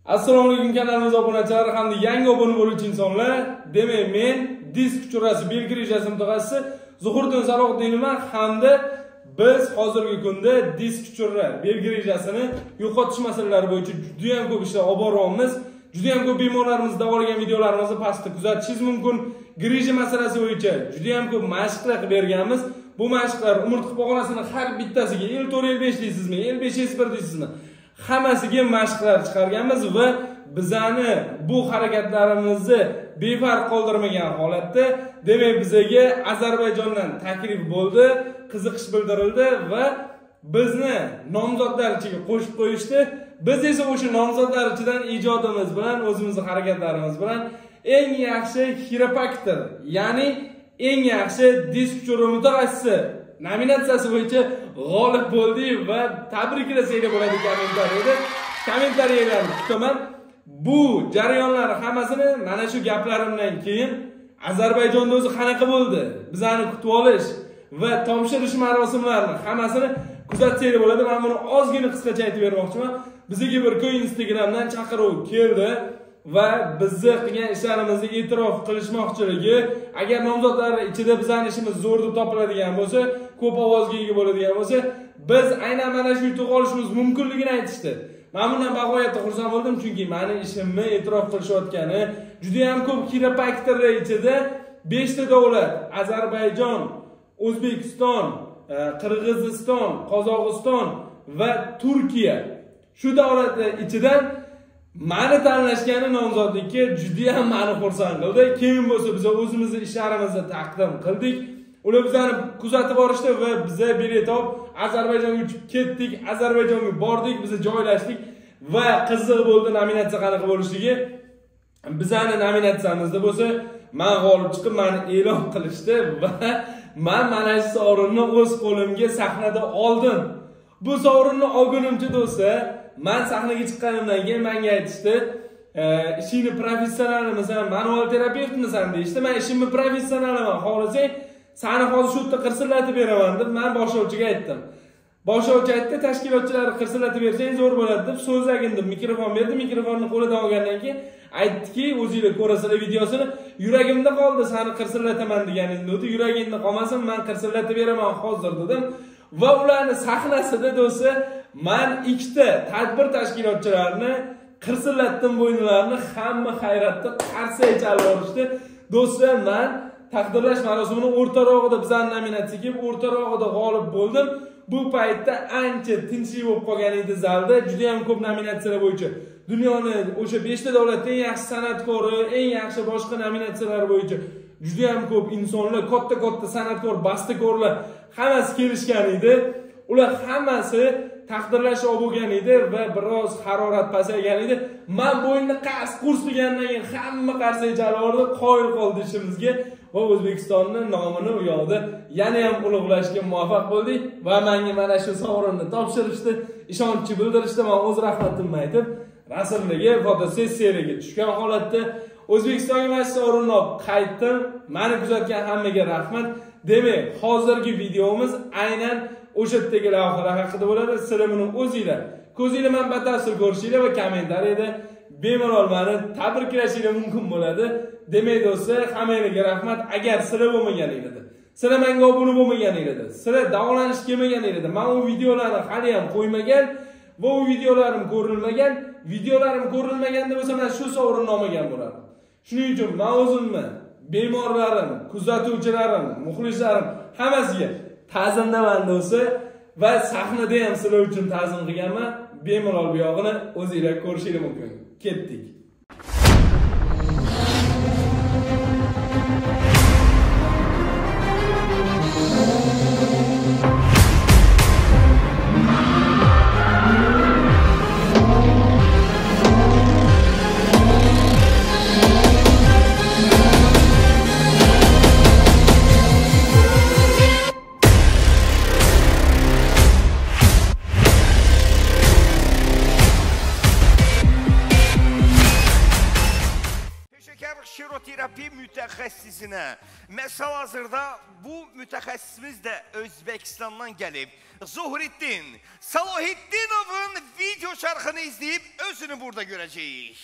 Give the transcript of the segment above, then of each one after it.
Assalomu alaykum kanalimiz obunachilari hamda yangi obuna bo'luvchi insonlar. Demak, men disk uchrasi belgi rejasi mutaxassisi Zuhuriddin Salohiddinman hamda biz hozirgi kunda disk uchra belgi rejasini yo'qotish masalalari bo'yicha juda ham ko'p ishlar olib boryapmiz. Juda ham ko'p bemorlarimizni davolagan videolarimizni pastda kuzatishingiz mumkin. Grija masalasi bo'yicha juda ham ko'p mashqlar qilib berganmiz. Bu mashqlar umurtqa pog'onasini har bittasiga L4 L5 deysizmi, L5 S1 deysizmi? Hammasiga mashqlar chiqarganmiz va bizani bu harakatlarimizni befarq qoldirmagan holatda, demak bizga Ozarbayjondan taklif bo'ldi, qiziqish bildirildi va bizni nomzodlar ichiga qo'shib qo'yishdi. Biz esa o'sha nomzodlar ichidan ijodimiz bilan, o'zimizning harakatlarimiz bilan eng yaxshi xiropraktor, ya'ni eng yaxshi disk uchra mutaxassisi nominatsiyasi bo'yicha g'olib bo'ldik va tabriklasak bo'ladi kommentariyalarni kutaman. Bu jarayonlar hammasini mana shu gaplarimdan keyin Ozarbayjonda o'zi qanaqa bo'ldi, bizani kutib olish va topshirish marosimlarini hammasini kuzatsangiz bo'ladi. Men buni ozgina qisqacha aytib bermoqchiman. Bizga bir kun Instagramdan chaqiruv keldi va bizni qilgan ishlarimizni e'tirof qilishmoqchiligi, agar nomzodlar ichida bizning ishimiz zo'r deb topiladigan bo'lsa, ko'p ovozga ega bo'ladigan bo'lsa, biz aynan mana shu yutuq olishimiz mumkinligini aytishdi. Men bundan bag'oyatda xursand bo'ldim, chunki meni ishimni e'tirof qilishayotgani juda ham ko'p xiropraktorlar ichida 5 ta davlat: Ozarbayjon, O'zbekiston, Qirg'iziston, Qozog'iston va Turkiya. Shu davlatlar ichidan meni tanlashgani nomzodlikka juda ham meni xursand qildi. Keyin bo'lsa biz o'zimizning ishlarimizni taqdim qildik. Ular bizani kuzatib borishdi va biz bilet olib Ozarbayjonga uchib ketdik. Ozarbayjonga bordik, biz joylashdik va qiziq bo'ldi nominatsiya qanaqa bo'lishligi. Bizani nominatsiyamizda bo'lsa, men g'olib chiqib meni e'lon qilishdi va men mana shu sovrinni o'z qo'limga sahnada oldim. Bu sovrinni olgunimcha do'stlar, men sahnaga chiqqanimdan keyin menga aytishdi, ishingni professionalmisan, manual terapevtmisan deyishdi. Men ishimni professionalman, xohlasang seni hozir shu yerda qirsillatib beraman deb men boshlovchiga aytdim. Boshlovchi aytdi, tashkilotchilarni qirsillatib bersang zo'r bo'ladi deb so'zlagin deb mikrofon berdi. Mikrofonni qo'lidan olgandan keyin aytdiki, o'zinglar ko'rasizlar videosini, yuragimda qoldi seni qirsillataman deganingiz dedi. Yuragingda qolmasin, men qirsillatib beraman hozir dedim. Va ularning sahnasida do'stlar, men ikkita tadbir tashkilotchilarini qirsillatdim bo'ynlarini, hamma hayratda qarsa chalib olishdi. Do'stlar, men taqdirlash marosimining o'rtarog'ida bizning nominatsiya kelib, o'rtarog'ida g'olib bo'ldim. Bu paytda ancha tinchlik bo'lib qolgan edi zalda. Juda ham ko'p nominatsiyalar bo'yicha dunyoning o'sha 5 ta davlatda eng yaxshi san'atkori, eng yaxshi boshqa nominatsiyalar bo'yicha juda ham ko'p insonlar, katta san'atkor, bastakorlar hammasi kelishgan edi. Ular hammasi taqdirlash bo'lgan edi va biroz harorat pasaygan edi. Men bo'yinni qasd kurs qilgandan keyin hamma qarsak chalib qoyil qoldi ishimizga va O'zbekistonning nomini u yoqda yana ham ulug'lashga muvaffaq bo'ldik va menga mana shu sovrinni topshirishdi, ishonch bildirishdi. Men o'z rahmatimni aytib, rasmlarga, fotosessiyalarga tushgan holatda O'zbekistonga mana shu sovrinni olib qaytdim. Meni kuzatgan hammaga rahmat. Demak, hozirgi videomiz aynan o'sha yerdagi lavhalar haqida bo'ladi. Sizlar buni o'zinglar ko'zinglar bilan batafsil ko'rishinglar va kommentariyada bemalol meni tabriklashingiz mumkin bo'ladi. Demak do'stlar, hammangizga rahmat. Agar sizlar bo'lmaganingizda, sizlar menga obuna bo'lmaganingizda, sizlar davolanish kelmaganingizda, men u videolarni hali ham qo'ymagan va u videolarim ko'rilmagan. Videolarim ko'rilmaganda bo'lsa, men shu sovrinni olmagan bo'lardim. Shuning uchun men o'zimni, bemorlarim, kuzatuvchilarim, muxlislarim hammasiga ta'zimdaman do'stlar va sahnada ham sizlar uchun ta'zim qilganman. Bemalol bu yog'ini o'zingizlar ko'rishingiz mumkin. Ketdik. şiroterapi mütəxəssisinə. Məsəl hazırda bu mütəxəssisimiz də Özbəkistandan gəlib. Zuhriddin Salahidinovun video şarkını izləyib özünü burada görəcəyik.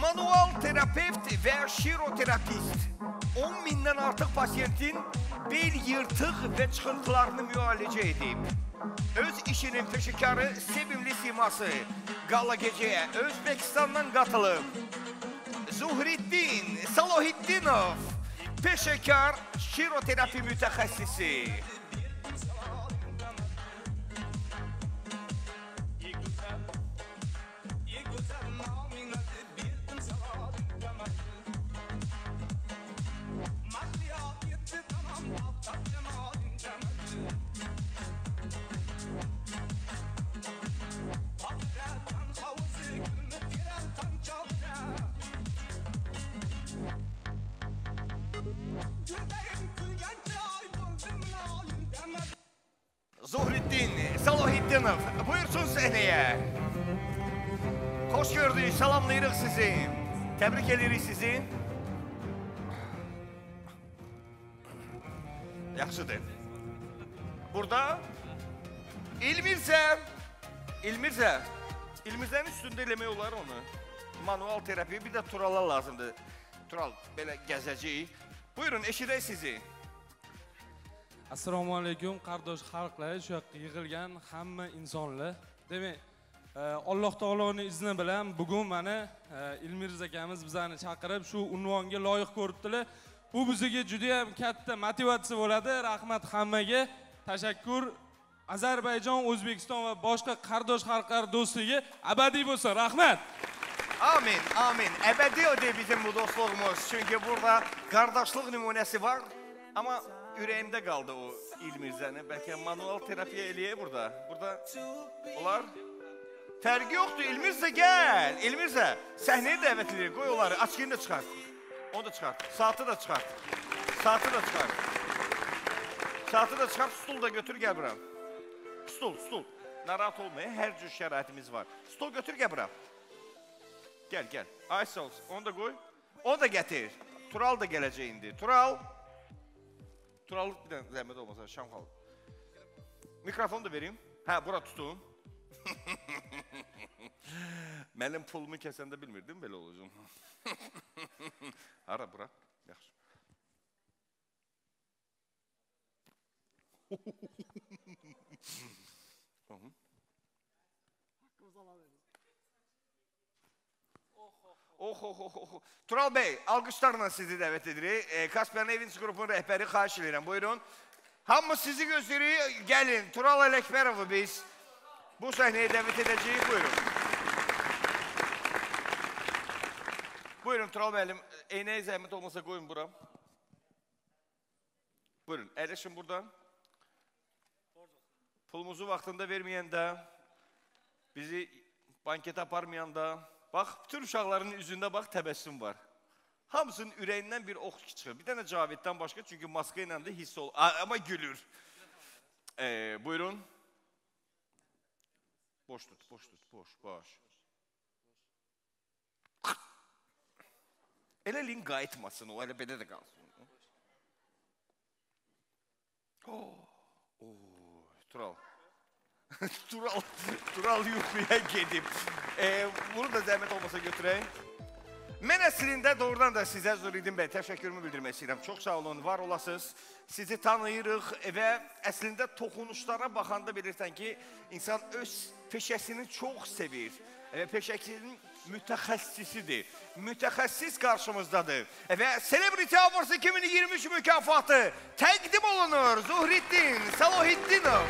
Manual terapevt və şiroterapist 10 mindən artıq pasiyentin bel yırtıq və çıxıntılarını müalicə edib. Öz işinin peşəkarı, sevimli siması qala gecəyə Özbəkistandan qatılıb. Zuhriddin Salahidinov, peşəkar şiroterapi mütəxəssisi. Zuhriddin Salahidinov, buyursun səhnəyə. Xoş gördük, salamlayırıq sizi. Təbrik edirik sizi. Yaxşıdır. Burada İlmirzənin üstündə eləmək olar onu. Manual terapi, bir də Turala lazımdır. Tural, belə gəzəcəyik. Buyurun, eşidək sizi. Assalomu alaykum, qardosh xalqlar, shu yoqqa yig'ilgan hamma insonlar. Demak, Alloh taoloning izni bilan bugun mana Ilmirza akamiz bizani chaqirib shu unvonga loyiq ko'ribdilar. Bu bizga juda ham katta motivatsiya bo'ladi. Rahmat hammaga. Tashakkur. Ozarbayjon, O'zbekiston va boshqa qardosh xalqlar do'stligi abadiy bo'lsin. Rahmat. Amin, amin. Əbədi ödey bizim bu dostluğumuz. Çünki burada qardaşlıq nümunəsi var. Amma ürəyimdə qaldı o İlmirzəni. Bəlkə manual terapiya eləyək burada. Burada olar. Fərqi yoxdur. İlmirzə gəl. İlmirzə, səhnəyə dəvət edirik. Qoy onları. Açqını da çıxart. Onu da çıxart. Saatı da çıxart. Saatı da çıxart. Saatı da çıxart. Stul da götür, gəl bura. Stul. Narahat olmayın. Hər cür şəraitimiz var. Stul götür, gəl bura. Gəl. Aysa olsun. Onu da qoy. Onu da gətir. Tural da gələcək indi. Turallıq bir dənə zəhmət olmasa, şam xalq. Mikrofonu da vereyim. Hə, bura tutun. Mənim pulumu kəsəndə bilmirdim, belə olacaq. Hara, bura. Yaxşı. Tural Bey, alqışlarla sizi dəvət edirik. Kasper Evins qrupunun rəhbəri, xahiş edirəm. Buyurun. Hamımız sizi gözləyirik. Gəlin, Tural Ələkbərovu biz bu səhnəyə dəvət edəcəyik. Buyurun. Buyurun, Tural müəllim. Eynəyə zəhmət olmasa qoyun bura. Buyurun, əyləşin buradan. Pulumuzu vaxtında verməyəndə, bizi banketə aparmayanda, bax, bütün uşaqların üzündə bax, təbəssüm var. Hamısının ürəyindən bir ox çıxır. Bir dənə Caviddən başqa, çünki maska ilə də hiss olur. Amma gülür. Buyurun. Boş tut. Elə lin qayıtmasın o, elə belə də qalsın. Tural. Tural yuxuya gedib. Bunu da zəhmət olmasa götürək. Mən əslində doğrudan da sizə Zuhriddin bəy təşəkkürümü bildirmək istəyirəm. Çox sağ olun, var olasınız. Sizi tanıyırıq və əslində toxunuşlara baxanda bilirsən ki, insan öz peşəsini çox sevir və peşəsinin mütəxəssisidir. Mütəxəssis qarşımızdadır və Celebrity Awards 2023 mükafatı təqdim olunur. Zuhriddin Salahidinov.